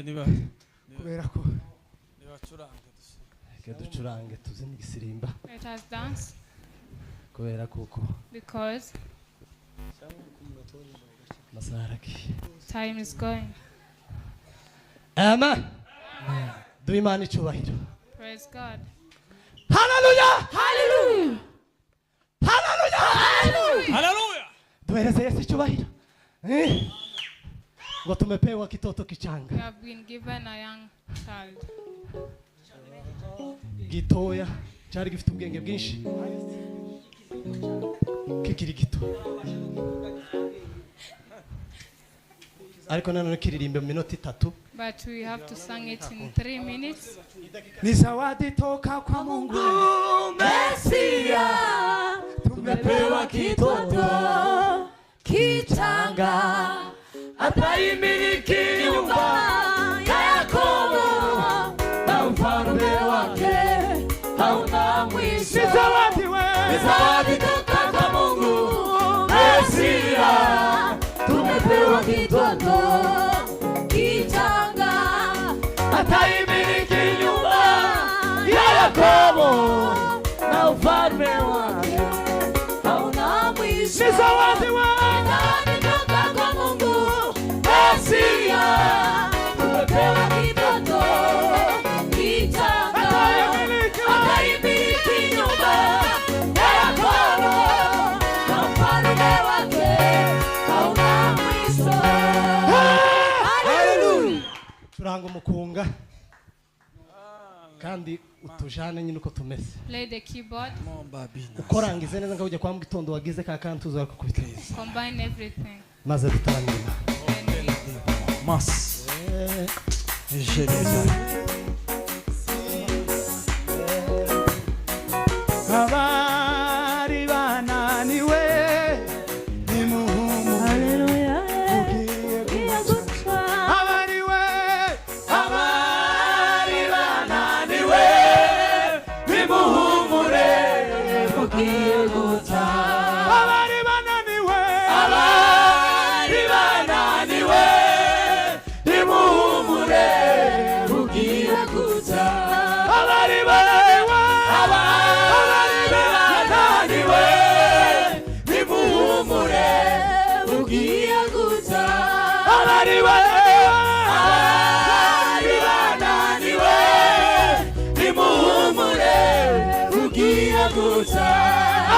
niba kubera ko ducurange tuze n'igisimba Let us dance kubera kuko because time is going. Amen. Do Imana icyubahiro. Praise God. Hallelujah. Hallelujah. Hallelujah. Hallelujah. Tueleze Yesu icyubahiro. Ngo tumepewa kitoto kichanga. We have been given a young child. Gitoya cyari gifite ubwenge bwinshi. Kikiri gito. Ariko nanone kiririmbe mu minota 3. But we have to sing it in 3 minutes. Ni zawadi toka kwa Mungu Mesia, tumepewa kitoto kichanga, ataimiliki nyumba ya Yakobo, na ufalme wake hauna mwisho. Ni zawadi toka kwa Mungu Mesia, tumepewa kitoto kichanga, ataimiliki nyumba ya Yakobo, na ufalme wake hauna mwisho. Ni zawadi toka kwa Mungu Mesia, tumepewa kitoto kichanga, ataimiliki nyumba ya Yakobo, na ufalme wake hauna mwisho. Hallelujah. Turanga umukunga kandi utujane nyine uko tumeze. Play the keyboard. Ukorangize neza ngo ujye kwa mugitondo wagize ka kantuzo bakubiteza. Combine everything. Maze dutaramira. Mas. Geneza. Abari bananiwe nimuhumure. Hallelujah. Abari bananiwe nimuhumure ugiye guca. Abari bananiwe nimuhumure ugiye guca. Abari bananiwe nimuhumure ugiye guca. Abari bananiwe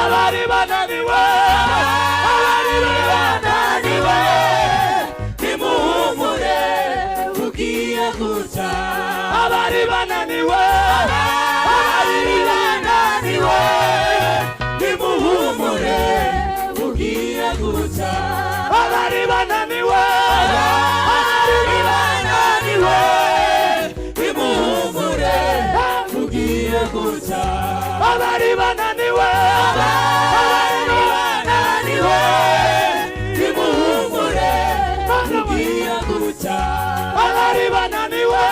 nimuhumure ugiye guca. Abari bananiwe nimuhumure ugiye guca. Abari bananiwe nimuhumure ugiye guca. Abari bananiwe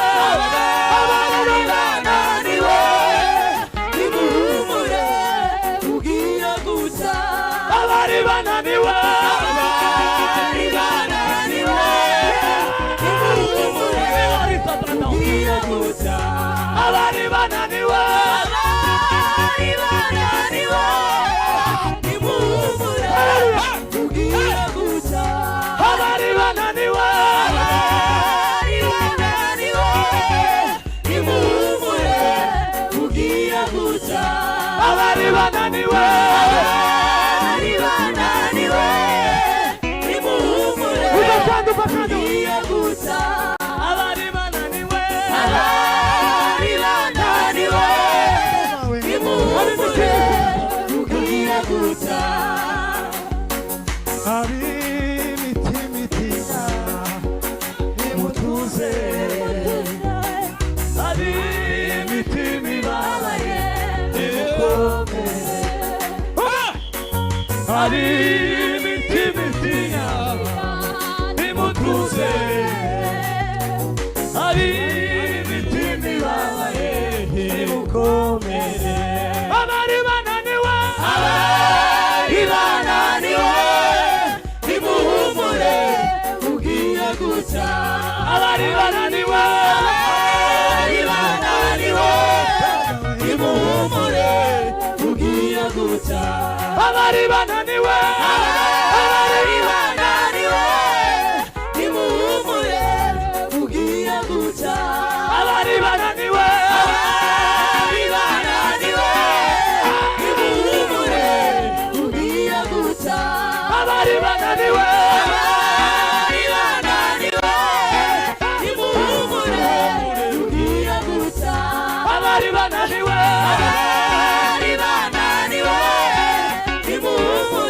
abari abari bananiwe nimuhumure ugiye guca abari bananiwe nimuhumure ugiye guca abari bananiwe nimuhumure ugiye guca abari bananiwe nimuhumure ugiye guca abari bananiwe nimuhumure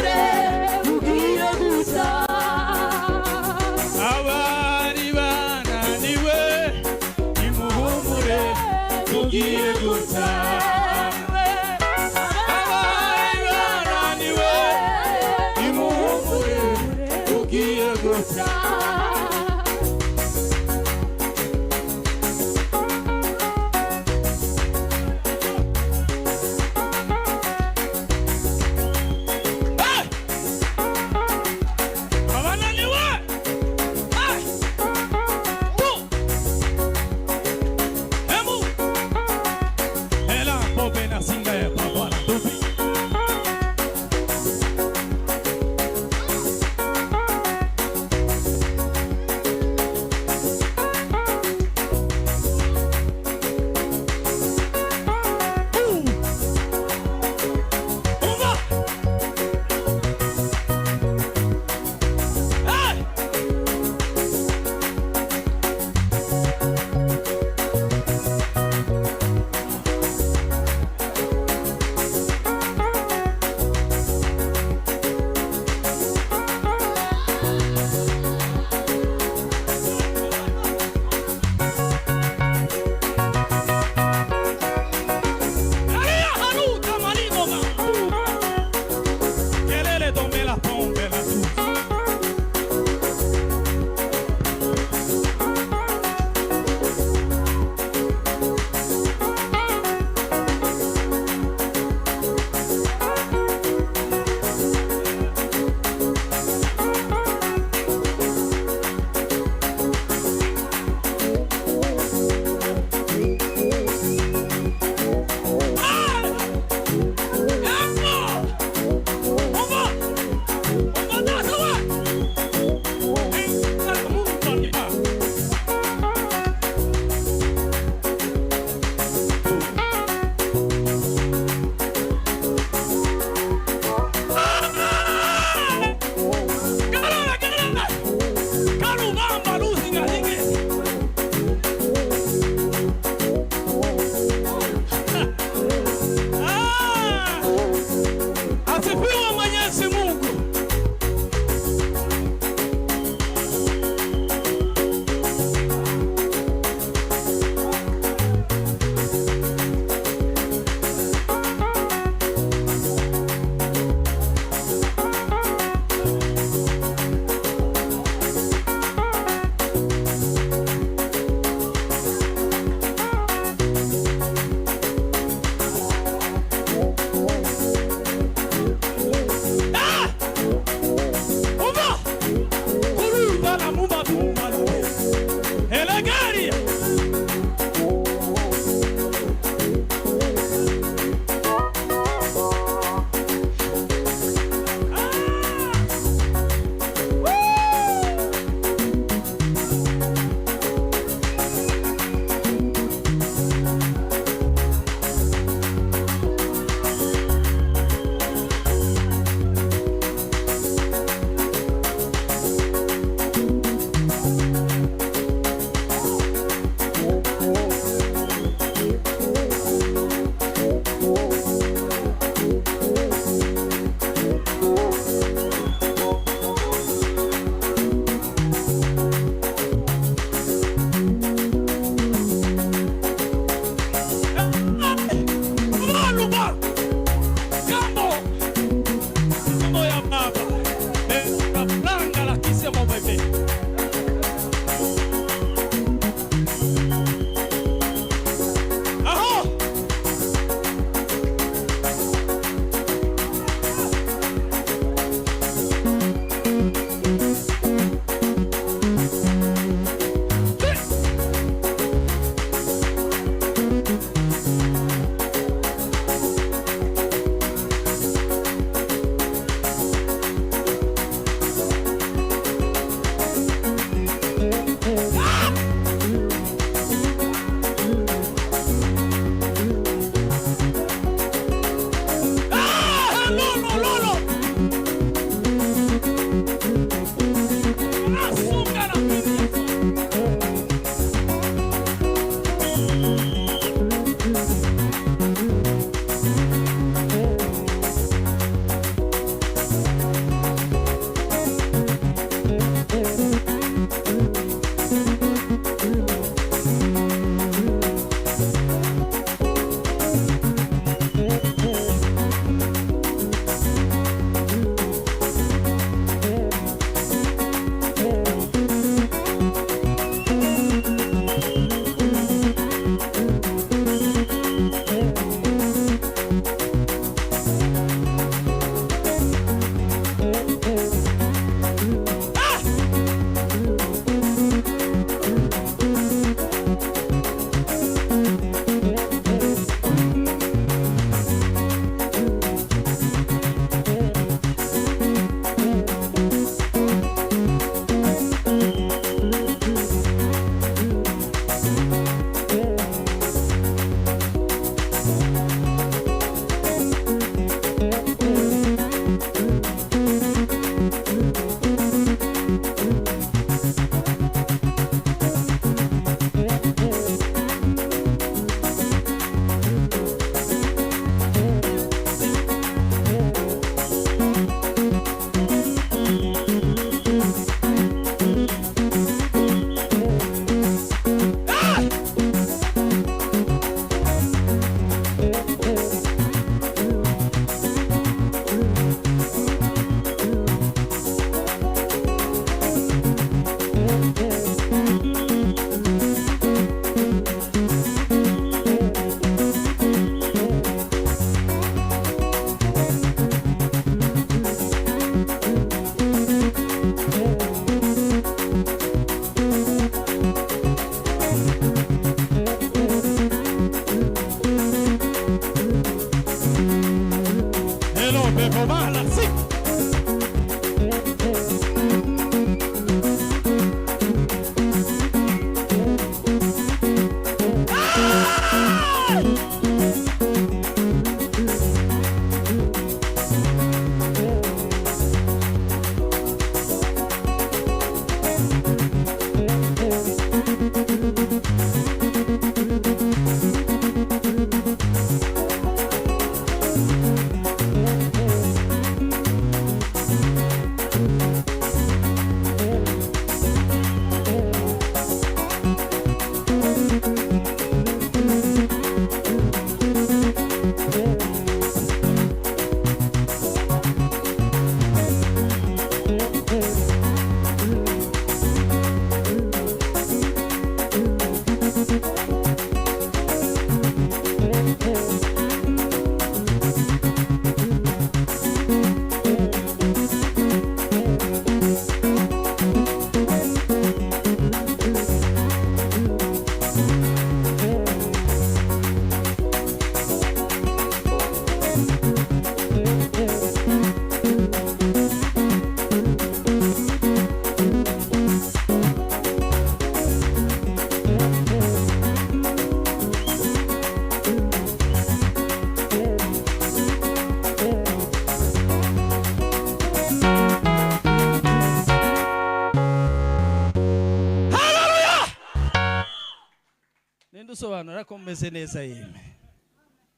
Ninde usobanura ko mumeze neza yeme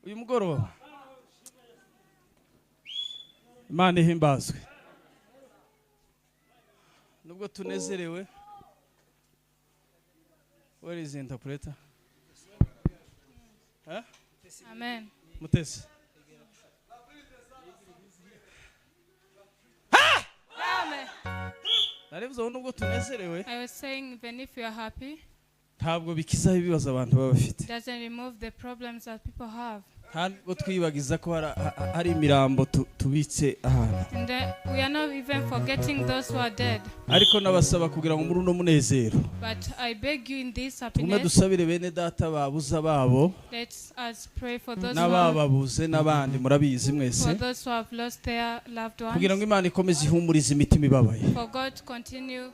uyu mugoroba Imana ihimbazwe nubwo tunezerewe. Where is the interpreter? Huh? Amen. Mutesi. Amen. Narivuze nubwo tunezerewe I was saying, even if you are happy, ntabwo bikizaho ibibazo abantu baba bafite. it doesn't remove the problems that people have. Ntabwo twibagiza ko hari imirambo tubitse ahantu. And we are not even forgetting those who are dead. Ariko nabasaba kugira ngo muri uno munezero But I beg you in this tume happiness, dusabire bene data babuza babo let us pray for those n'abababuze n'abandi murabizi mwese who have lost their loved kugira ngo ones. Imana ikomeze ihumurize imitima ibabaye. For God to continue.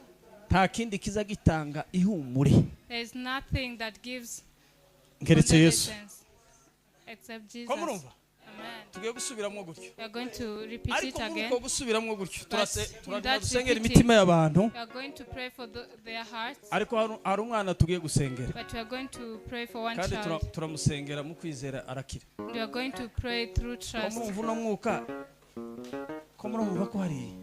Nta kindi kiza gitanga ihumure There is nothing that gives ngeretse Yesu. consolation except Jesus. Ko murumva Amen. tugiye gusubiramo gutyo. We are going to repeat it Ariko muri again. uko gusubiramo gutyo in that turasengera repeating, imitima y'abantu. We are going to pray for their hearts. Ariko hari umwana tugiye gusengera But we are going to pray for one kandi child. turamusengera mu kwizera arakira. We are going to pray through Ko trust. murumva uno mwuka ko murumva ko hari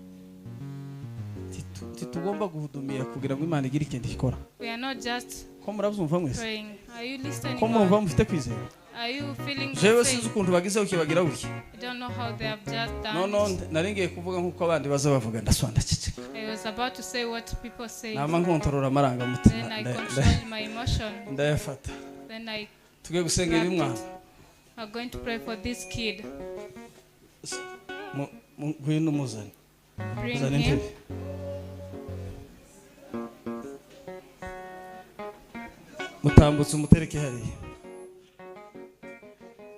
tugomba guhudumira kugira ngo Imana igire ikindi ikora. We are not just Ko murabyumva mwese praying. Are you listening? ko murumva mufite kwizera. Are you feeling the Jewe same? sinzi ukuntu bagizeho kibagira gutya. I don't know how they have just done. No nari ngiye kuvuga nk'uko abandi baza bavuga ndasonda ceceka. I was about to say what people say. Nama nkontorora amaranga Then mutima I control my emotion. ndayafata. Then I Tugiye gusengera uyu mwana. are going to pray for this kid. Ngwino umuzane. Bring Uzane him. intebe. Mutambutse umutereke hariya.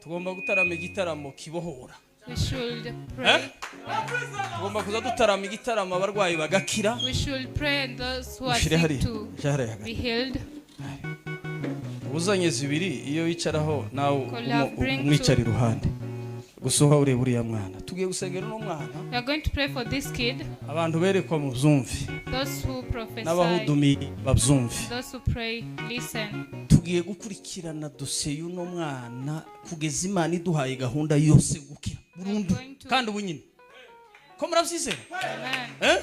Tugomba gutarama igitaramo kibohora. We should pray. Tugomba kuza dutarama igitaramo abarwayi bagakira. We should pray and those who are Ushire sick hariya. to Jahara be healed. Uzanye zibiri iyo wicaraho nawe Bring umwicari two. iruhande. Gusoha ureba uriya mwana. Tugiye gusengera uno mwana. We are going to pray for this kid. Abantu berekwa mu byumve. Those who prophesy. N'abahudumiye babyumve. Those who pray, listen. Tugiye gukurikirana dosiye y'uno mwana kugeza Imana iduhaye gahunda yose gukira burundu kandi ubunyine. Ko murabyizera? Amen.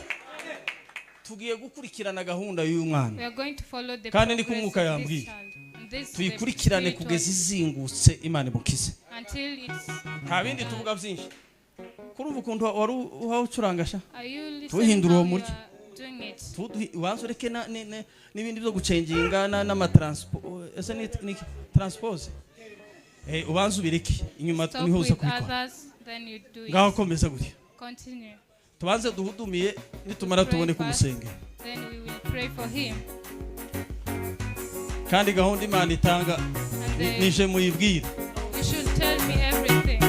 Tugiye gukurikirana gahunda y'uyu mwana. We are going to follow the Kandi ni progress kumwuka of yambwiye. this child. And this Tuyikurikirane the kugeza spiritual- izingutse Imana imukize. until it's. Nta bindi tuvuga byinshi. Kurumva ukuntu wari ucurangasha. Are you listening Tuhindura how uwo you murya. are doing it? Ubanza ureke n'ibindi byo gucenginga n'amatransport ese ni transpose. Ubanza ubireke inyuma Stop niho uza with kubikora. others, then you do Ngaho it. komeza gutya. Continue. Tubanze duhudumiye nitumara tubone kumusengera. Then we will pray for him. Kandi gahunda Imana itanga And nije muyibwira. you should tell me everything.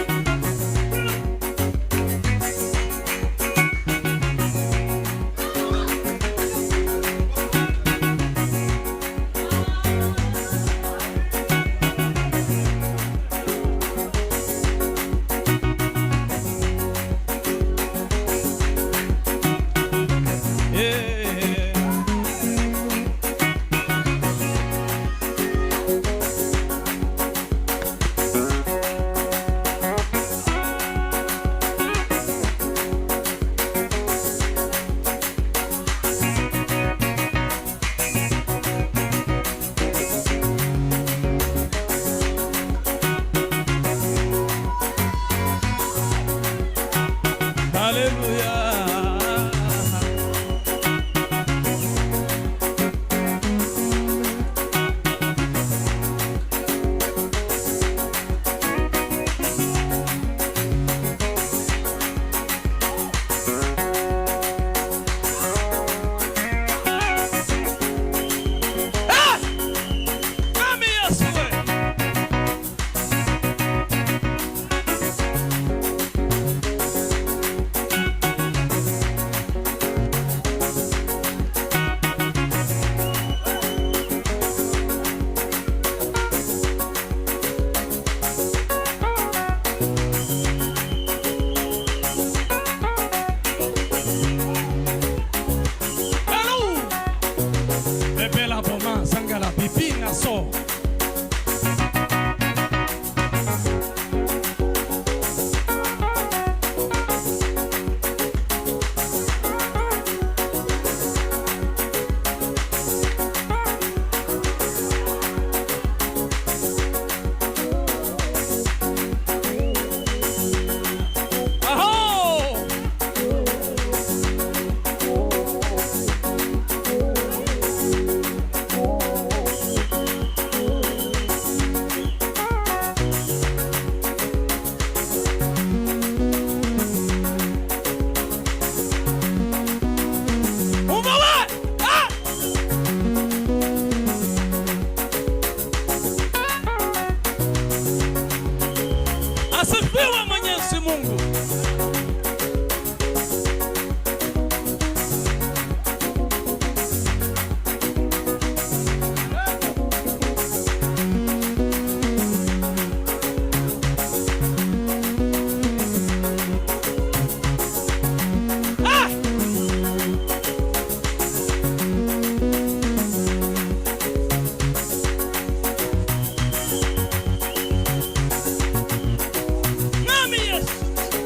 maso. Asifiwe Mwenyezi Mungu. Nami Yesu.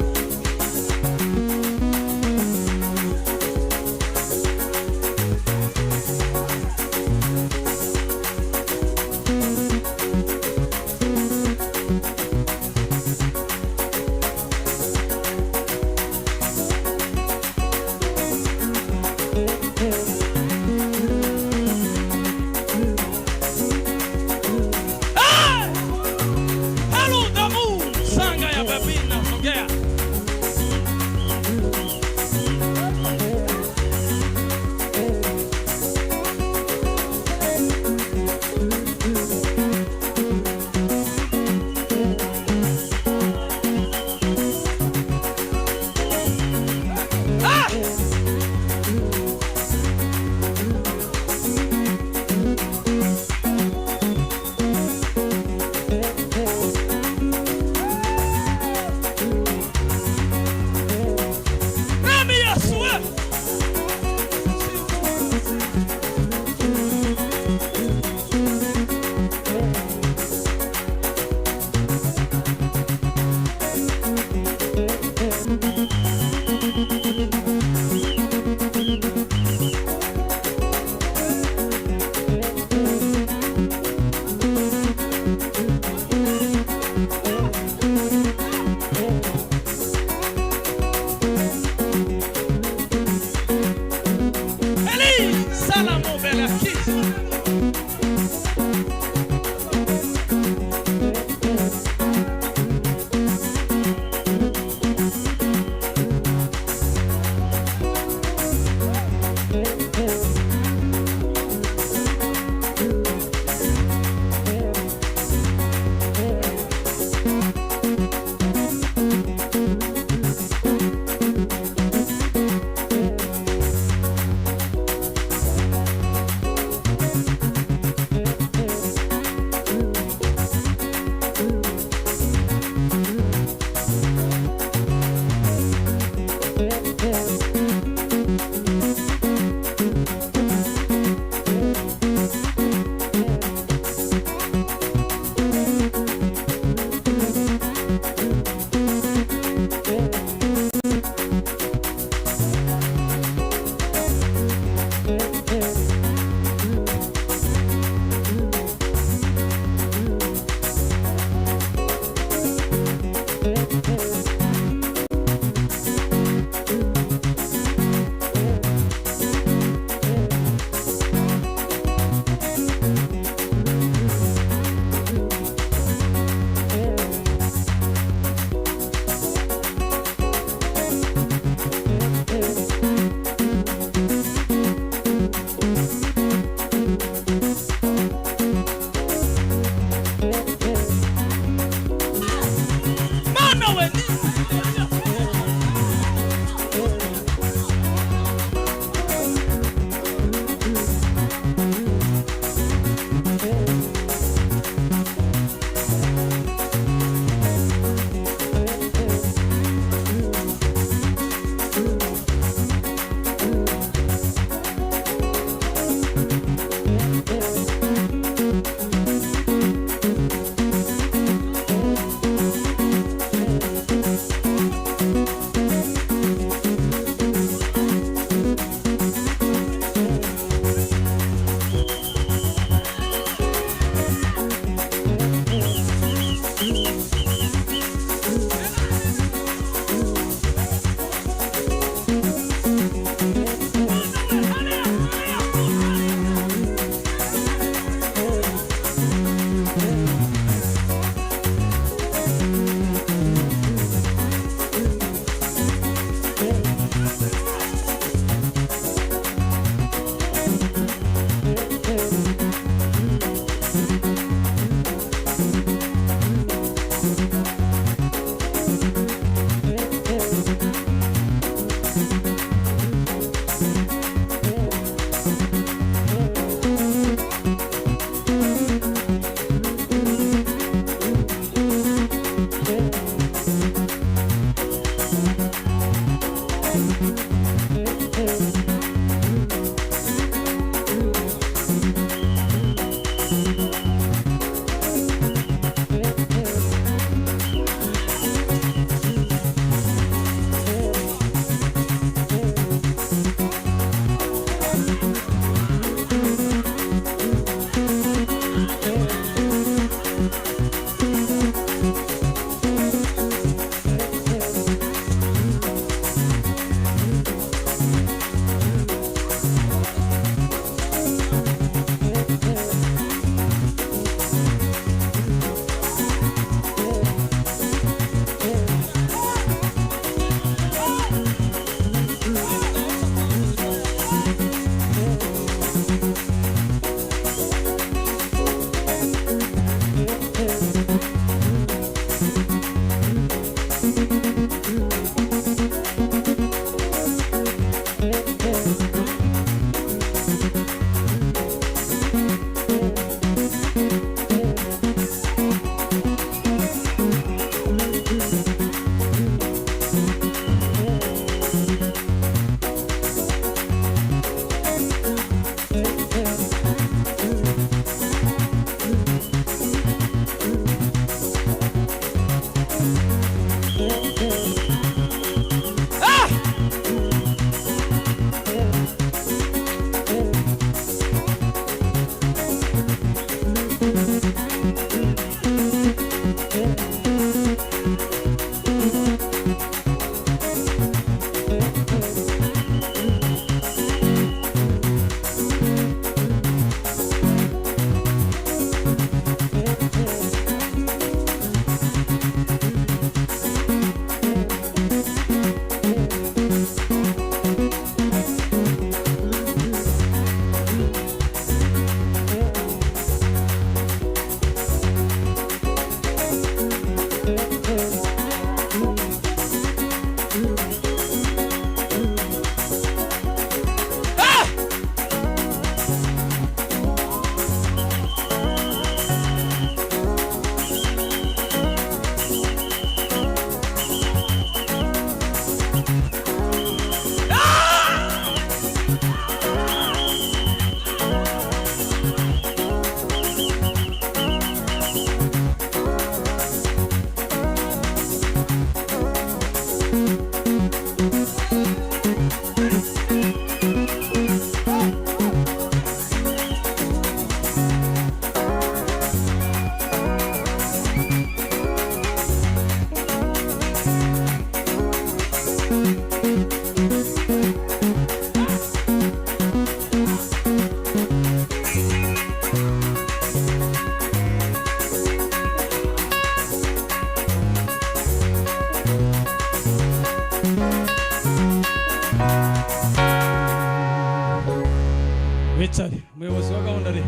Wechari, umuyobozi wa gahunda ari.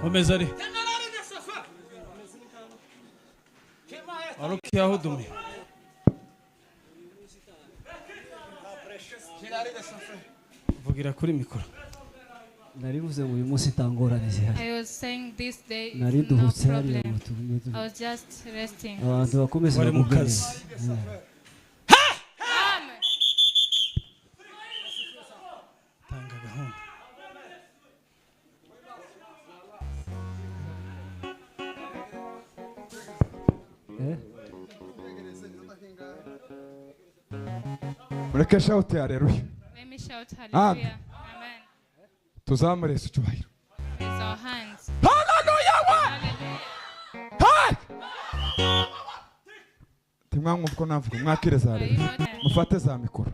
Komeza ari. Aruki ahudume. Vugira kuri mikoro. Narivuze ngo uyu munsi tangorane zihari. I was saying this day Nari no duhutse hariya problem. ngo tugume I was just resting. abantu bakomeza Wari mu bakubwire. kazi. Amen. Tanga gahunda. Mureke shout haleluya. Let me shout hallelujah. Amen. Tuzamure icyubahiro. Raise our hands. Haleluya wa! Hallelujah. Timwangu mko navuga mwakire za Are you haleluya. not there? Mufate za mikoro.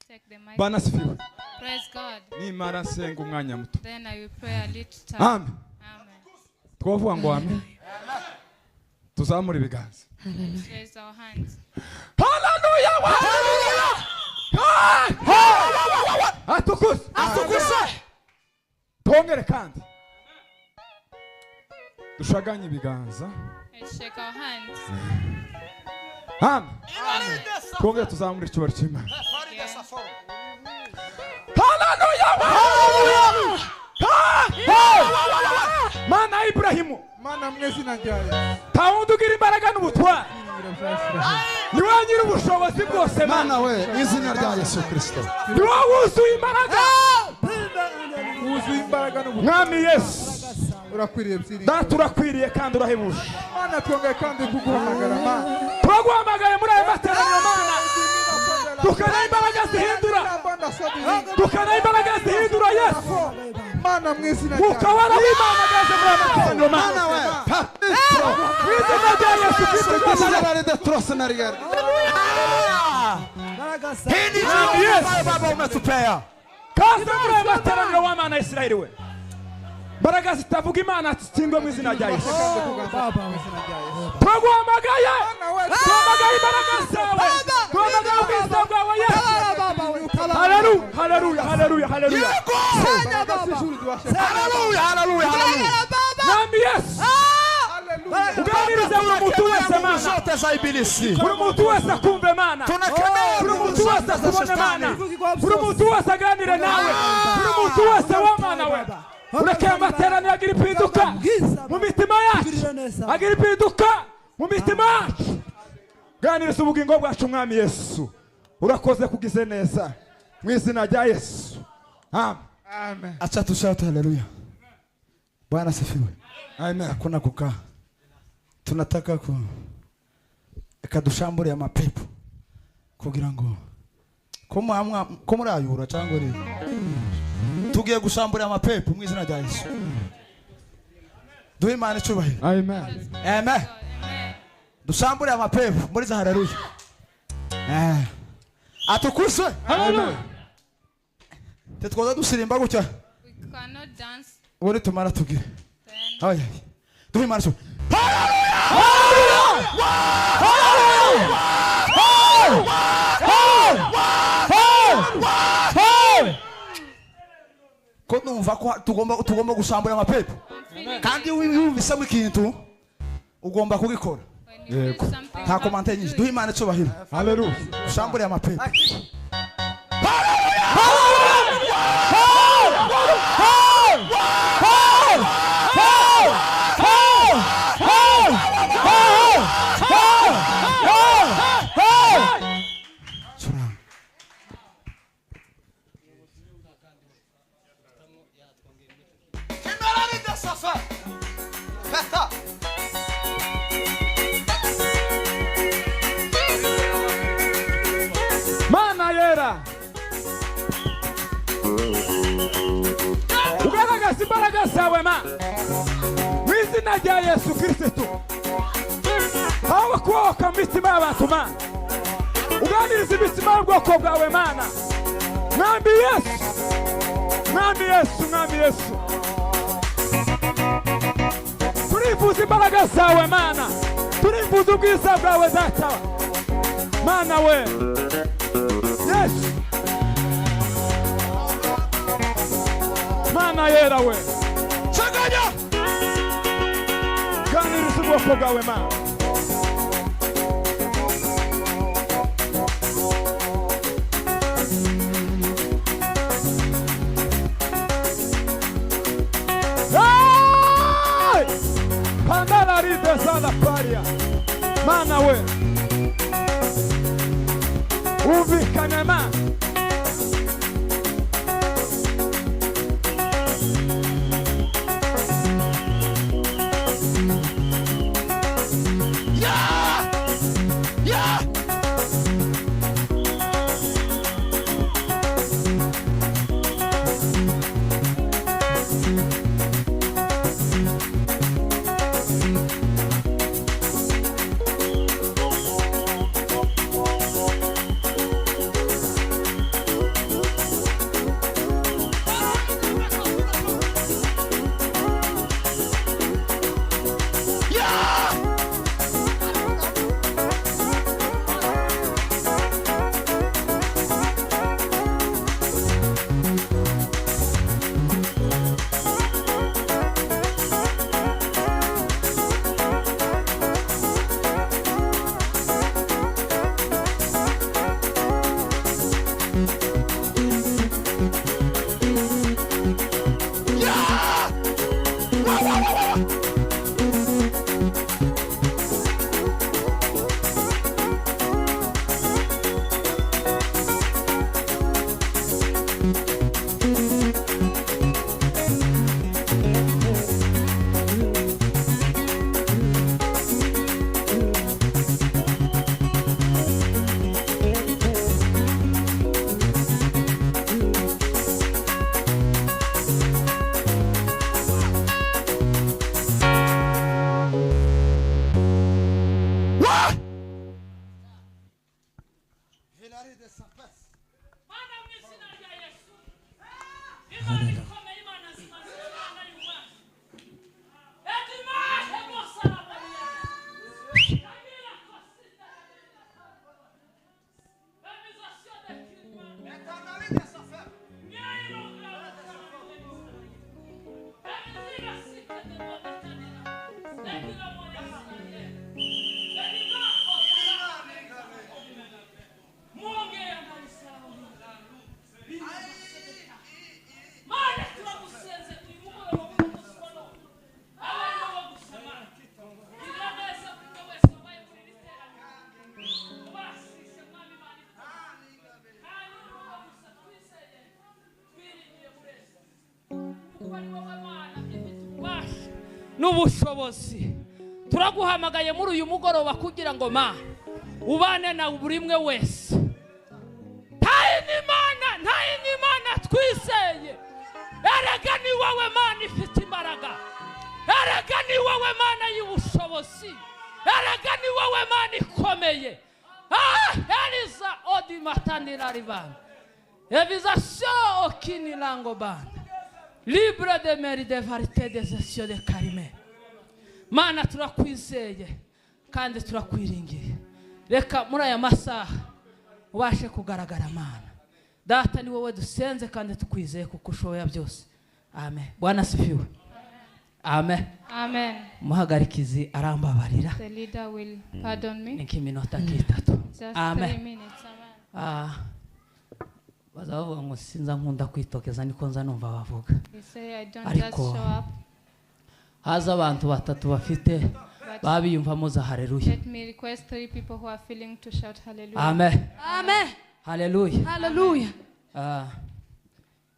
Take the mic. Bana sifiwe. Praise God. Nimara senga umwanya muto. Then I will pray a little time. Amen. Amen. Twovuga ngo amen. Tuzamure ibiganza. Raise our hands. Haleluya wa! Atukuse. Atukuse. Tongere kandi. Dushaganye ibiganza. Let's shake our hands. Amen. Tongere tuzamure icyubahiro cy'Imana. Yeah. Haleluya! Mana Ibrahimu, Mana mwezi njyaye. tawundi ugira imbaraga n'ubutwari. Ni wowe nyiri ubushobozi bwose Mana we izina rya Yesu Kristo. Ni wowe wuzuye imbaraga. Wuzuye imbaraga n'ubu. Mwami Yesu, Urakwiriye byiri. data urakwiriye kandi urahebuje. Mana twongeye kandi kuguhamagara Mana. Turaguhamagaye muri aya materaniro Mana. dukana imbaraga zihindura dukana imbaraga zihindura Yesu Mana mu izina ukabara w'Imana gaze muri amateraniro Mana we izina rya Yesu Kristo Baba umetupea kaze muri amateraniro w'Imana ya Isirayeli we mbaraga zitavuga Imana zitsindwe mu izina rya Yesu twaguhamagaye twamagaye imbaraga zawe twamagaye ubwiza bwawe Yesu haleluya haleluya haleluya haleluya haleluya haleluya nami Yesu uganirize buri muntu wese Mana zote za ibilisi buri muntu wese akumve Mana buri muntu wese akubone Mana buri muntu wese aganire nawe buri muntu wese w'Imana we ureke amateraniro agira impinduka mu mitima yacu agira impinduka mu mitima yacu ganiriza ubugingo bwacu Mwami Yesu urakoze kugize neza mu izina rya Yesu amen. Acha tushout haleluya. Bwana sifiwe. Amen. Hakuna kukaa. Tunataka ekadushambure amapepo kugira ngo ko murayura cyangwa uri tugiye gushambura amapepo mu izina rya Yesu. Duhe Imana icyubahiro. Amen. Amen. Dushambure amapepo muri za haleluya. Atukuswe. Haleluya. Tetwoza dusirimba gutya. We cannot dance. Uri tumara tugire. Then Aya. Duhe Imana icyubahiro. Ko numva ko tugomba gushambura amapepo kandi wumvisemo ikintu ugomba kugikora when you feel something, nta komante nyinshi duhe Imana icyubahiro Haleluya. dushambure amapepo Mana yera ugaragaza imbaraga zawe ma mu izina rya Yesu Kristo hawe kubohoka mu mitima y'abantu Mana uganiriza imitima y'ubwoko bwawe Mana Mwami Yesu Mwami Yesu Mwami Yesu turifuza imbaraga zawe Mana turifuza ubwiza bwawe Data Mana we Yesu Mana yera we Changanya ganiriza ubwoko bwawe Mana Pandala ride sana paria Mana we uvikane Mana n'ubushobozi. Turaguhamagaye muri uyu mugoroba kugira ngo ma ubane na buri umwe wese. Ntayindi Mana twiseye. Erega ni wowe Mana ifite imbaraga. Erega ni wowe Mana y'ubushobozi. Erega ni wowe Mana ikomeye. Eliza odi matanira ribana. Eviza sho okini lango bana. Libre de meri de varite de zesio de karime. Mana turakwizeye kandi turakwiringiye. Reka muri aya masaha ubashe kugaragara Mana. Data ni wowe dusenze kandi tukwizeye kuko ushoboye byose. Amen. Bwana sifiwe. Amen. Amen. Muhagarikizi arambabarira. The leader will pardon me. Nikiminota kitatu. Just Amen. 3 minutes. Amen. Bazavuga ngo sinza nkunda kwitokeza niko nza numva bavuga. They say I don't just Ariko show up. haza abantu batatu bafite babiyumvamo za haleluya. Let me request 3 people who are feeling to shout hallelujah. Amen. Amen. Haleluya. Hallelujah.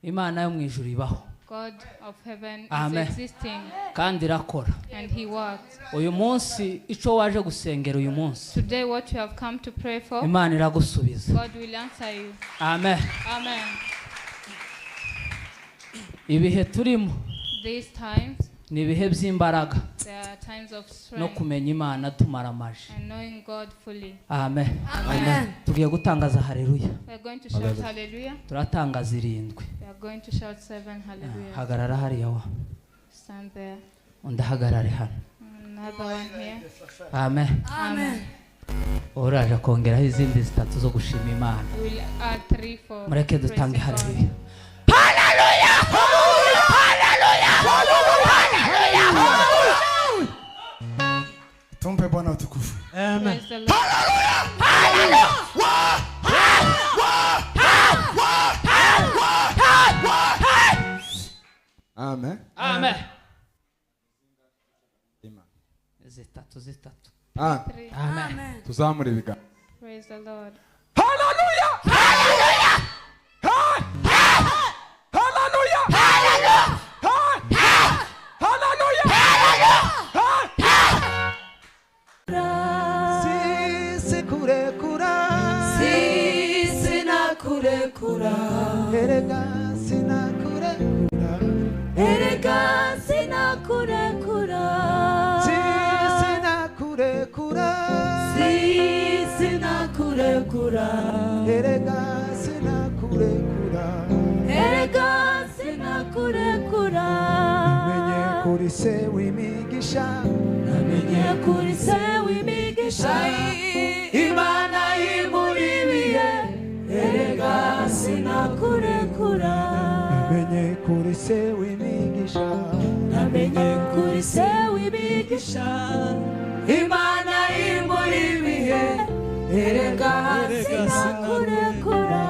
Imana yo mu ijuru ibaho. God of heaven Amen. is existing Kandi irakora. and he works. Uyu munsi ico waje gusengera uyu munsi. Today what you have come to pray for, Imana iragusubiza. God will answer you. Amen. Amen. Ibihe turimo These times, ni ibihe by'imbaraga they are times of no strength kumenya Imana tumaramaje. and knowing God fully. Amen. Amen. Tugiye gutangaza haleluya. We are going to shout hallelujah. Turatangaza 7. We are going to shout 7 hallelujah. Hagarara hariya wa. Stand there. Undahagarare hano. Another one here. Amen. Amen. Uraje kongeraho izindi 3 zo gushima Imana. We will add 3 for Mureke praising dutange God. haleluya. Tumpe Bwana utukufu. Praise the Lord. Amen. Amen. Zitatu. Amen. 3. Amen. Tuzamure ibiganza. Praise the Lord. Hallelujah! Hallelujah! Hallelujah! Hallelujah! Sisi kurekura. Sisi na kurekura. Erega sinakurekura. Erega sina kurekura. Sisi nakurekura. Sisi na kurekura. Erega sinakurekura. Erega sina kurekura. Menye kuri se w'imigisha. Namenye kuri se w'imigisha. Imana imuribiye. Erega sina kurekura. Menye kuri se w'imigisha. Namenye kuri se w'imigisha. Imana imuribiye. Erega sina kurekura.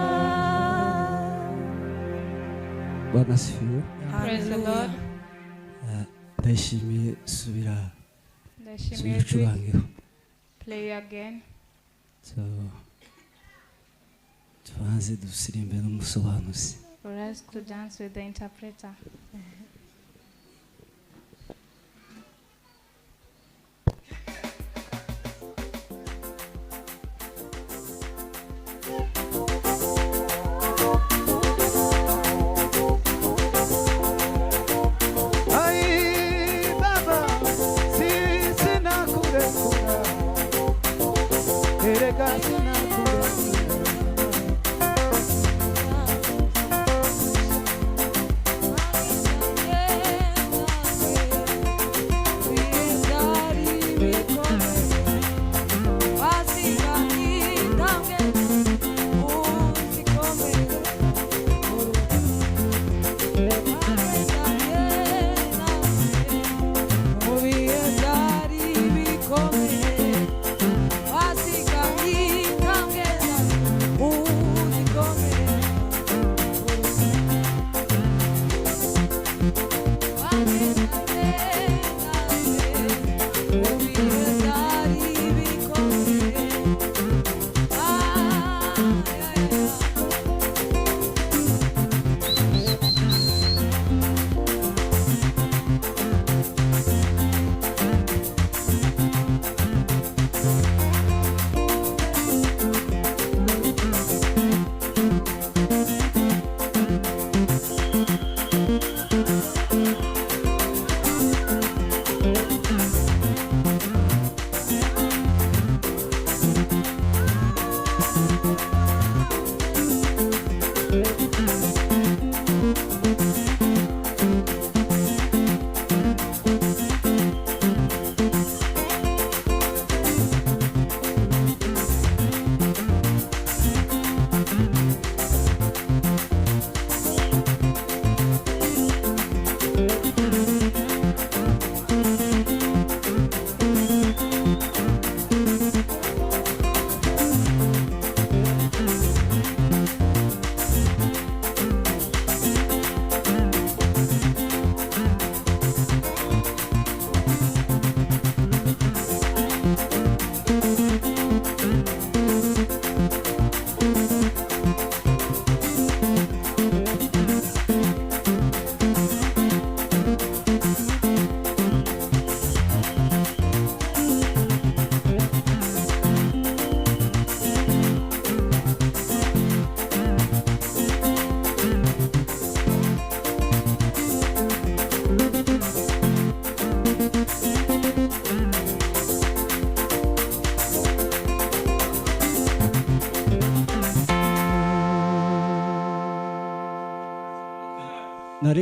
Bwana asifiwe. Praise the Lord. Ndashimiye subira Ndashimiye ucurangeho. play again. So tubanze dusirimbe n'umusobanuzi. For us to dance with the interpreter. Ai baba, sisi nakurekura. Erega sinakurekura. Wasiga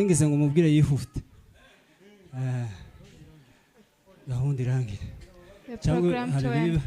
naringize ngo mubwire yihute gahunda irangire The cyangwa program hari to end. ibiba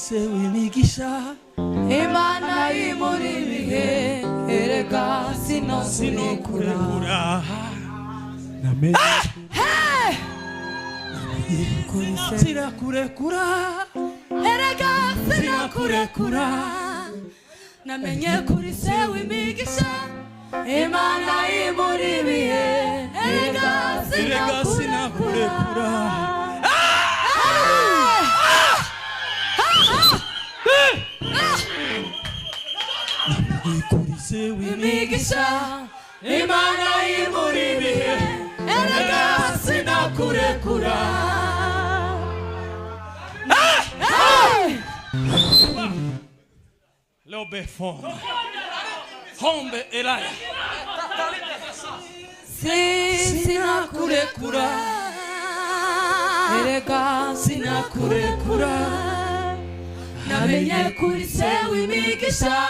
se w'imigisha Imana imuri bihe erega sinokurekura sinakurekura erega sinokurekura namenye kuri se w'imigisha Imana imuri bihe erega sinokurekura imigisha Imana imuri bihe erega sinakurekura lobe forme hombe elaya sinakurekura erega sinakurekura namenye kuri se w'imigisha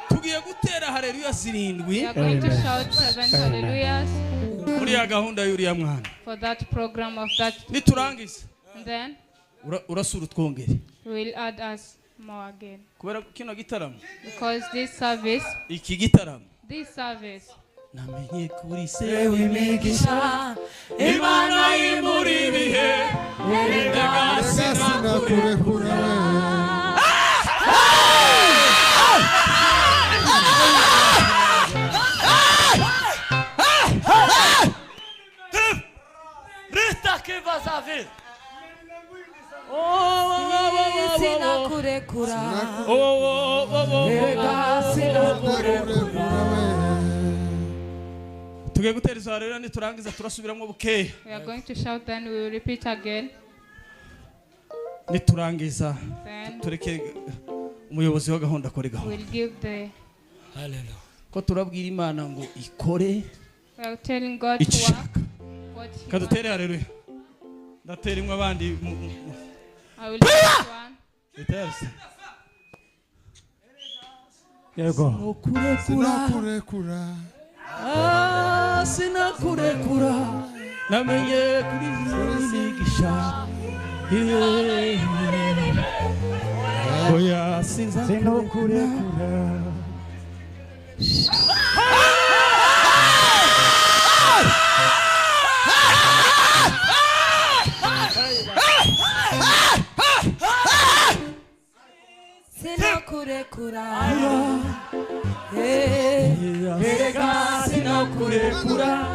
tugiye gutera haleluya zirindwi We are going to shout 7 hallelujahs muri ya gahunda y'uriya mwana for that program of that. niturangiza And then urasura utwongere we will add us more again. kubera kino gitaramo Because this service, namenye kuri se w'imigisha Imana imuri bihe erega sinakurekura sinakurekura erega sinakurekura tugiye gutereza rero niturangiza turasubiramo bukeya we are going to shout, then we will repeat again. niturangiza Then tureke umuyobozi wa gahunda akore gahunda we'll give the. haleluya ko turabwira Imana ngo ikore We are telling God to work what He kadutere wants. haleluya ndatera imwe abandi I will do one. Iterse yego sinakurekura sinakurekura namenye kuri imigisha oya sinakurekura sinakurekura erega sinakurekura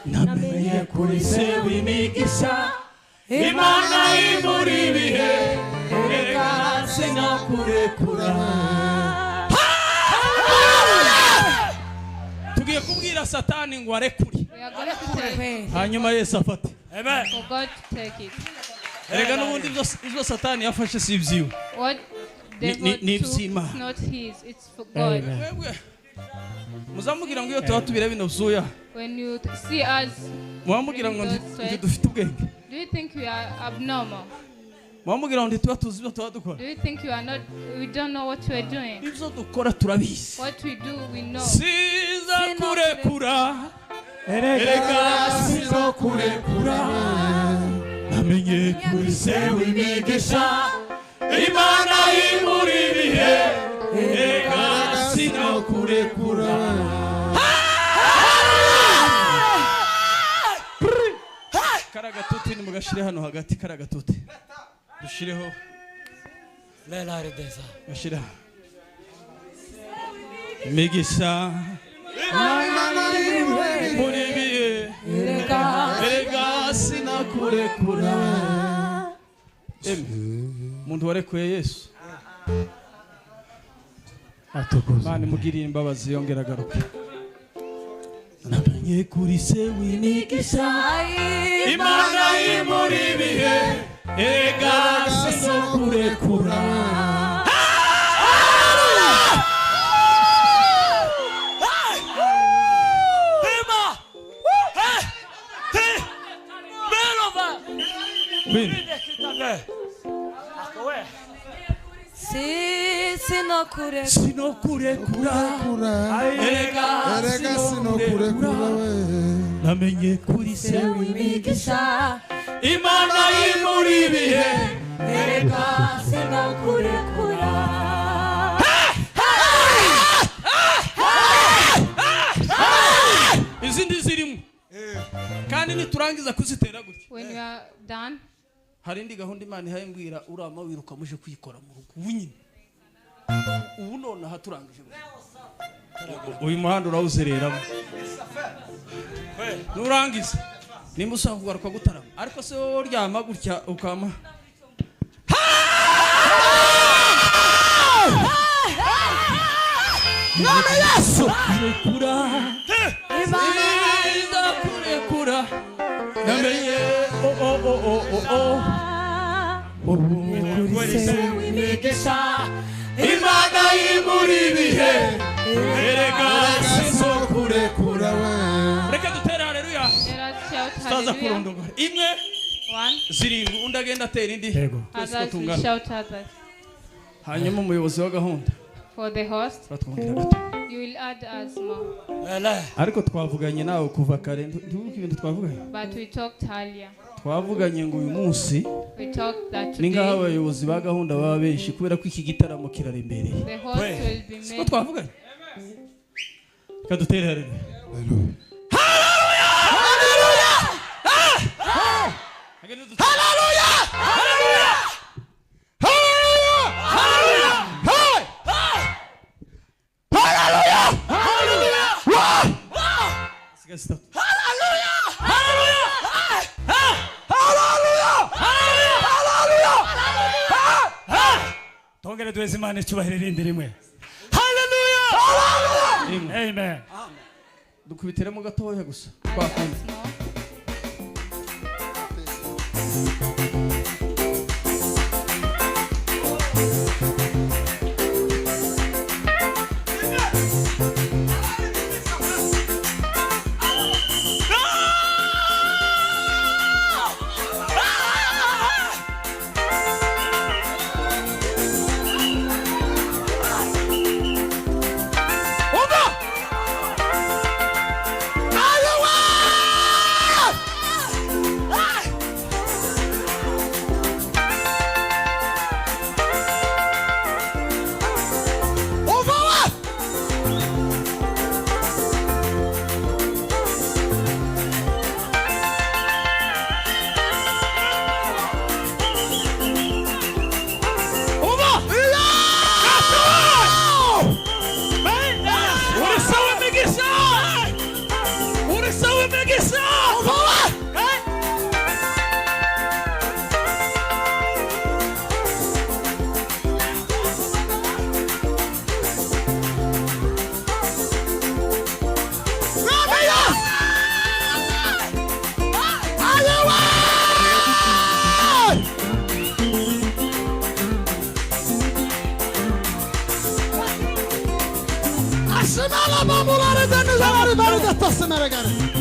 namenye kuri se w'imigisha imana imuri ibihe erega sinakurekura tugiye kubwira satani ngo arekure We are going to take hanyuma Yesu afate for God to take it. erega n'ubundi ibyo satani yafashe si ibyiwe What devil ni took iby'Imana. is not his, it's for God. Mwebwe muzamubwira ngo iyo tuba tubira bino byuya When you see us, mwamubwira ngo dufite ubwenge do you think we are abnormal? mwamubwira ngo ntituba tuzi ibyo tuba dukora Do you think we don't know what we're doing? ibyo dukora turabizi What we do, we know. siza kurekura erega sizo kurekura namenye kuri se w'imigisha imana imuri ibihe erega sizo kurekura karagatuti ni mugashire hano hagati karagatuti dushireho gashira imigisha muri bihe erega sinakurekura umuntu warekuye Yesu Mana mugiriye imbabazi yongera agaruka namenye kuri se w'imigisha imana imuri ibihe erega sinakurekura sinokurekura erega sinokurekura we namenye kuri se w'imigisha imana imuri ibihe erega sinakurekura izindi zirimo kandi niturangiza kuzitera gutya When we are done, hari indi gahunda Imana ihaye mbwira urama wiruka muje kuyikora mu rugo ubu nyine ubu none aha turangije uyu muhanda urawuzereramo nurangiza nimba ushaka kugaruka gutarama ariko se wowe uryama gutya ukama Mwana Yesu kurekura Imana kurekura namenye w'imigisha imana imuri ibihe erega sizo kurekura we reka dutere haleluya let us shout staza hallelujah. kurondogora imwe One, zirindwi undi agenda atera indi others will shout others. hanyuma umuyobozi wa gahunda For the host, twatwongera gato you will add us more. ariko twavuganye nawe kuva kare ntubuke ibintu twavuganye But we talked earlier. twavuganye ngo uyu munsi We talked that ni ngaho today abayobozi ba gahunda baba benshi kubera ko iki gitaramo kirarembereye the host will be siko made. twavuganye reka dutere haleluya tongere duheze Imana icyubahiro irindi rimwe amen dukubitiremo gatoya gusa Add twakunda us more. naregare.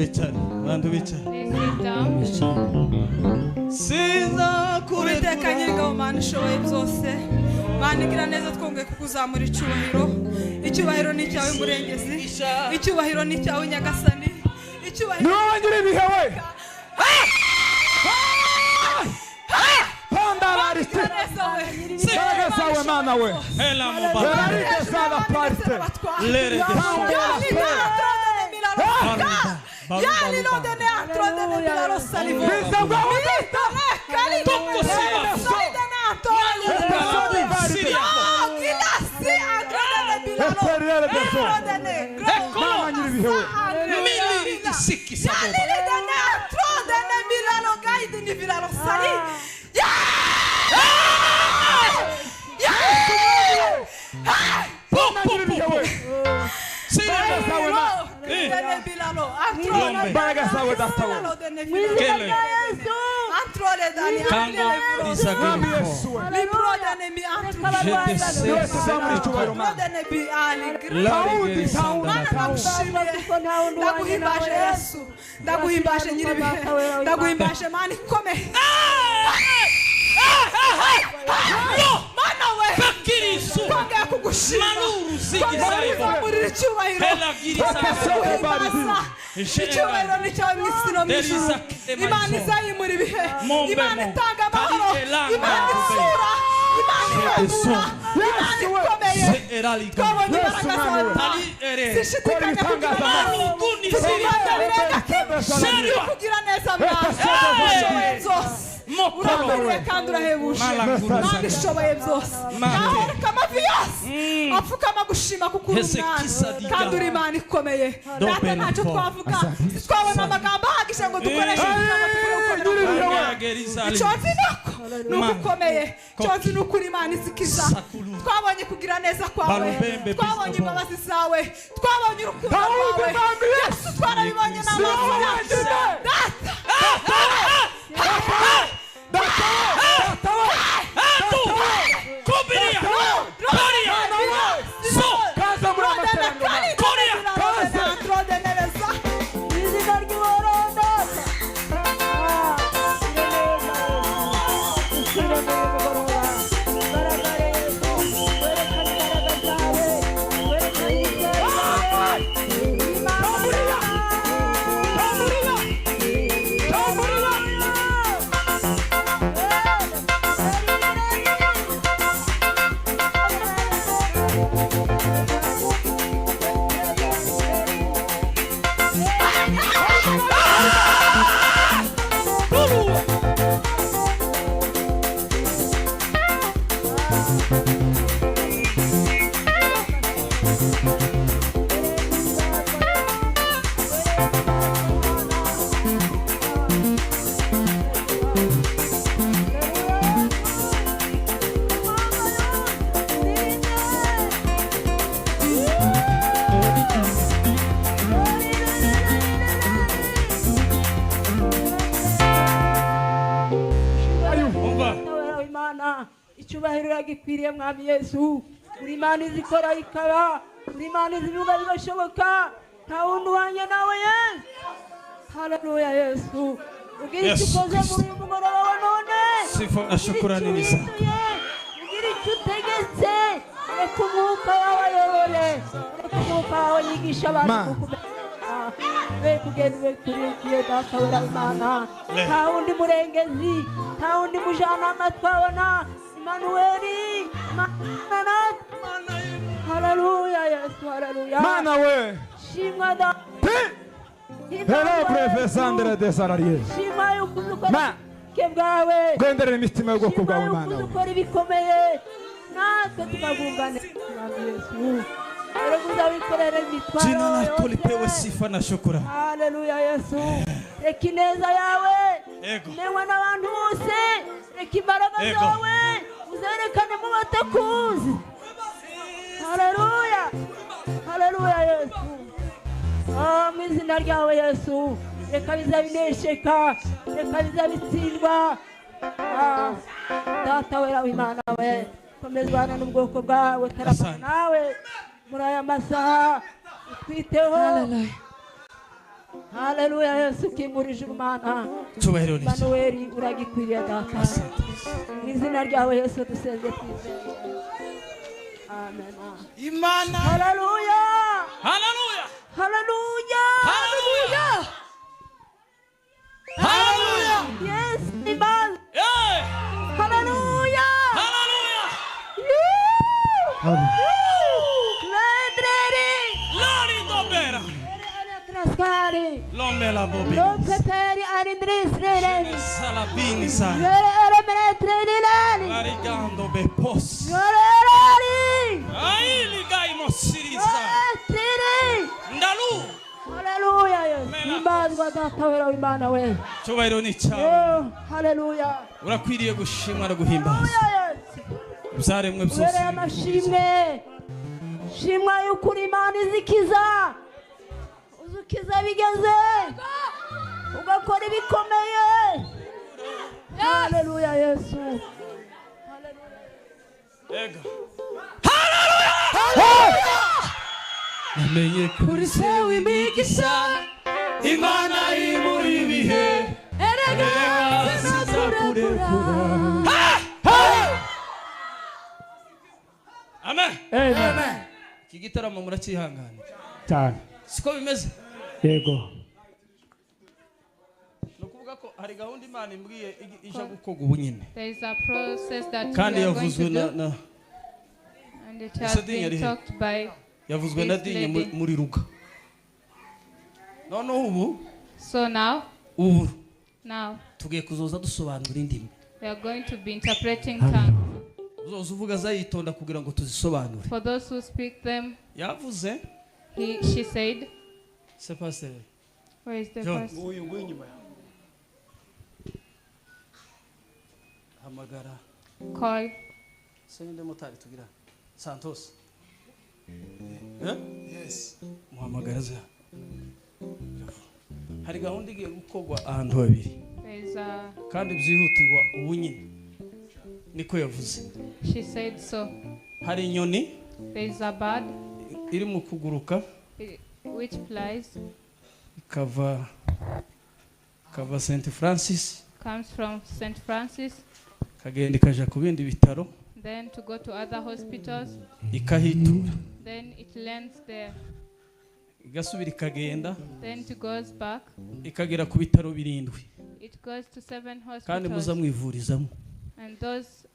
bicare. Bantu bicare. Please sit down. Siza Uwiteka nyir'ingabo Mana ishoboye byose, Mana igira neza twongeye kukuzamura icyubahiro. Icyubahiro ni icyawe Murengezi, icyubahiro ni icyawe Nyagasani, icyubahiro ni wowe nyiri ibihe we. Pandarariste Saraga zawe Mana we. Hela mubara. Erarike zala parte. Lere de Yali lo de neatro de milaro salivo. Bisabwa wadita. Tocco Baraga sawe dattawo. Icyubahiro ni cyawe mu isi no mu ijuru. Imana izayimura ibihe, Imana itanga amahoro, Imana isura, Imana isura, Imana ikomeye. Twabonye imbaraga zawe, zishidikanya kugira neza, kugira neza mwawe, ushoboye byose. Urakwiriye kandi urahebuje, Mana ishoboye byose. Naho reka amavi yose apfukama gushima kuko uri umwana kandi uri Imana ikomeye. Data ntacyo twavuga, twabona amagambo ahagije ngo dukoreshe icyonzi ni uko ukomeye, icyonzi ni uko uri Imana izikiza. Twabonye kugira neza kwawe, twabonye imbabazi zawe, twabonye urukundo rwawe Yesu, twarabibonye n'amaso yacu. Icyubahiro yagikwiriye mwami Yesu, uri Imana izikora ikaba, uri Imana izivuga bigashoboka, nta wundi uhanye nawe Yesu. Haleluya Yesu, ugira icyo ukoze muri uyu mugoroba wa none, sifa na shukrani ni zako. ugira icyo utegetse, reka umwuka wawe ayobore, reka umwuka wawe yigisha abantu kukumenya. Kugenda kurikiye Data wera Imana, nta wundi murengezi, nta wundi mujyanama twabona. Manueli, Mana, haleluya Yesu, haleluya. Mana we. Shimwa da. Hello professor Andre de Sararie. Shimwa yukuzukora kebwawe. Gendere imitima y'ubwoko bwawe Mana. Yukuzukora ibikomeye. Natwe tukagungana mwami Yesu. Ereguza wikorere imitwaro. Jina lako lipewe sifa na shukrani. Haleluya Yesu. Reka ineza yawe. Newe n'abantu bose. Reka imbaraga zawe. Uzerekane mu batakuzi. Haleluya. Haleluya Yesu. Mu izina ryawe Yesu. Reka bizabinesheka. Reka bizabitsindwa. Data wera w'Imana we. Komezwana n'ubwoko bwawe. Tarafana nawe. Muri aya masaha. Twiteho. Haleluya Yesu kimurije Imana. Cyubahiro ni Manueli uragikwiriye data. Mu izina ryawe Yesu dusenze twizeye. Amen. Imana. Haleluya. Haleluya. Haleluya. Haleluya. Haleluya. Yes, Imana. Haleluya. Haleluya. Ledreri. Lori dobera. Traskari. Lomela bobi. Lopeteri arindrisreri. Salabini sa. Yere menetrenilani. Larigando bepos. Yoreri. Aili gaimo siriza. Tiri. Ndalu. Haleluya Yesu. Imbazwa data wera Imana we. Cyubahiro ni cyawe. Haleluya. Urakwiriye gushimwa no guhimbaza. Uzaremwe byose. Wera amashimwe. Shimwa y'ukuri Imana izikiza. Uzukiza bigeze. Ugakora ibikomeye. Haleluya Yesu. Ega. Haleluya. Haleluya. Namenye kuri se w'imigisha Imana imuri bihe. Erega sinakurekura. Amen. Amen. Iki gitaramo muracyihangana cyane. Siko bimeze? Yego. Nukuvuga ko hari gahunda Imana imbwiye ija gukoga ubu nyine. There is a process that Kandi we are going to yavuzwe do. na And it has been talked by yavuzwe na dinye muri ruka. None ubu So now tugiye kuzoza dusobanura indimi. we are going to be interpreting tongues. Uzoza uvuga zayitonda kugira ngo tuzisobanure. For those who speak them, yavuze she said, c'est pasteur. Where is the John. first? Hamagara. Call. Sende motari tugira. Santos. Yes. Muhamagara za. Hari gahunda igiye gukogwa ahantu habiri. There is a. Kandi byihutirwa ubu nyine. Niko yavuze. She said so. Hari inyoni. There is a bird. Iri mu kuguruka. Which flies. Kava St. Francis. Comes from St. Francis. Kagenda ikaja ku bindi bitaro. Then to go to other hospitals. Ikahitura. Then it lands there. Igasubira ikagenda. Then it goes back. Ikagera ku bitaro birindwi. It goes to 7 hospitals. Kandi muza mwivurizamo. And those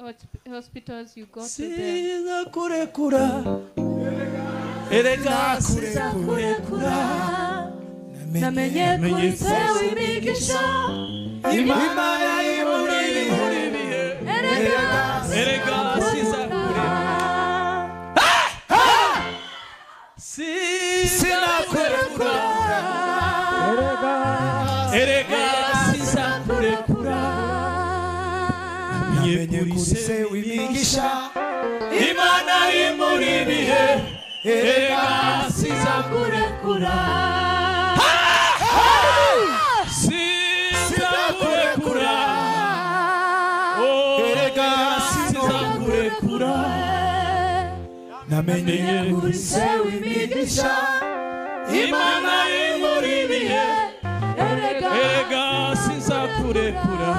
hospitals you go to them. Siza kurekura. Erega siza kurekura. Namenye kuri se w'imigisha Imana imuri bihe. Erega siza kurekura. Siza kurekura. Erega siza kurekura. Namenye kuri se w'imigisha Imana imuri bihe. Erega siza kurekura. Siza kurekura. Erega siza kurekura. Namenye kuri se w'imigisha Imana imuri bihe. Erega siza kurekura.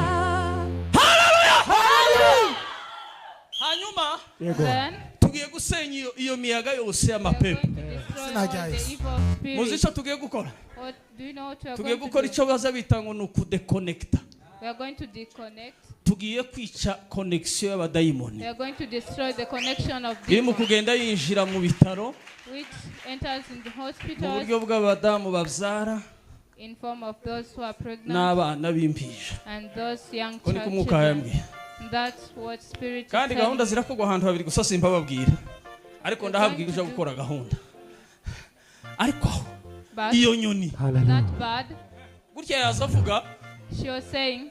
Hanyuma tugiye gusenya iyo miyaga yose y'amapepo. Muzi icyo tugiye gukora? Tugiye gukora icyo baza bita ngo ni ukudeconnecta. We are going to disconnect. Tugiye kwica connection y'abadayimoni. We are going to destroy the connection of iri mu demons, kugenda yinjira mu bitaro which enters in the mu hospitals buryo bw'abadamu babyara in form of those who are pregnant n'abana b'impinja. and those young Ko niko Umwuka children. yambwiye. That's what spirit is Kandi telling. gahunda zirakorwa ahantu habiri gusa simpababwira. Ariko ndahabwira uje gukora gahunda. Ariko But iyo nyoni that bad, gutya yazavuga she was saying,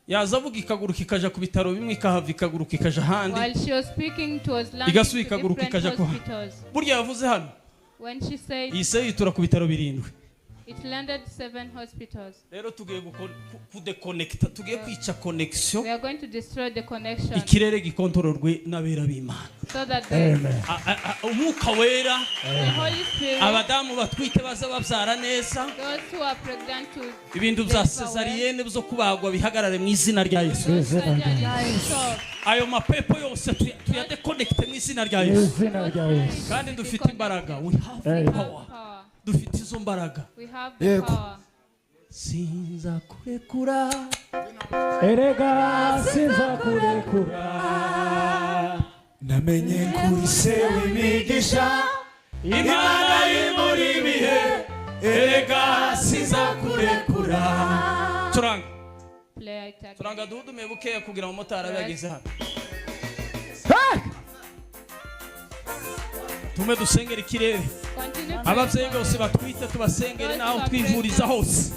yazavuga ikaguruka ikaja ku bitaro bimwe ikahava ikaguruka ikaja ahandi. while she was speaking, it was landing Igasubiza to ikaguruka different ikaja ku hospitals. burya yavuze hano When she said, yise yitura ku bitaro birindwi. It landed 7 hospitals. rero tugiye kudeconnecta tugiye kwica connection We are going to destroy the connection ikirere gikontororwe n'abera b'Imana so that the umwuka wera Holy Spirit, abadamu batwite baza babyara neza those who are pregnant to ibintu bya cesarienne byo kubagwa bihagarare mu izina rya Yesu ayo mapepo yose tuyadeconnecte mu izina rya Yesu kandi dufite imbaraga we have power dufite izo mbaraga we have the power. Sinza kurekura erega sinza kurekura namenye kuri se w'imigisha Imana y'imuri bihe erega sinza kurekura turanga Play it again. turanga dudume bukeya kugira ngo motara bageze hano tume dusengera ikirere Continue ababyeyi bose batwite tubasengere naho twivuriza hose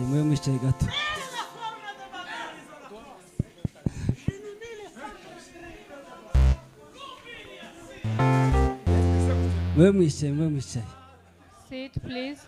mwe mwicaye gato mwe mwicaye Sit, please.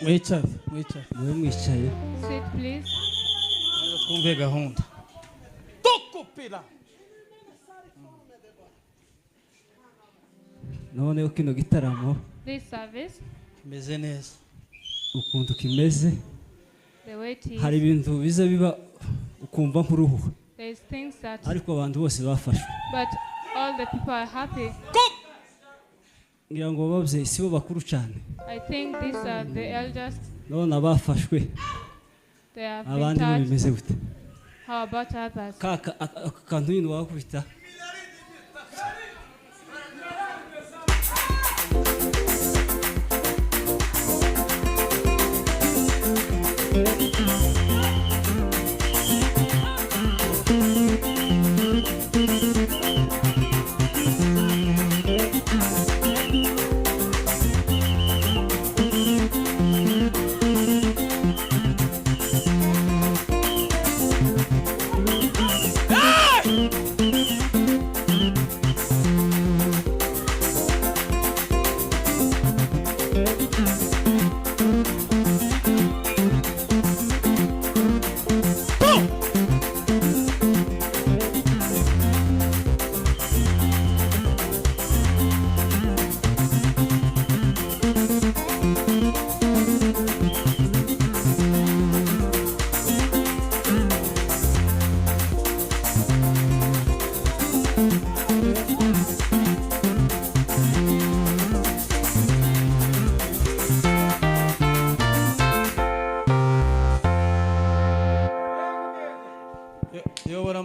Mwicaye. mwe mwicaye Sit, please. Twumve gahunda. Tukupira. noneho kino gitaramo This service, Kimeze neza. ukuntu kimeze the way it is, hari ibintu biza biba ukumva nk'uruhu there's things that, ariko abantu bose bafashwe but all the people are happy. ngira ngo babyeyi sibo bakuru cyane I think these are the eldest. none abafashwe They have been abandi bo touched. bimeze gute How about others? aka kantu nyine wakubita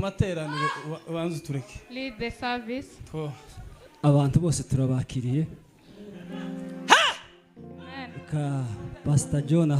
amateraniro banze tureke. Lead the service. Abantu bose turabakiriye. Ka Pastor John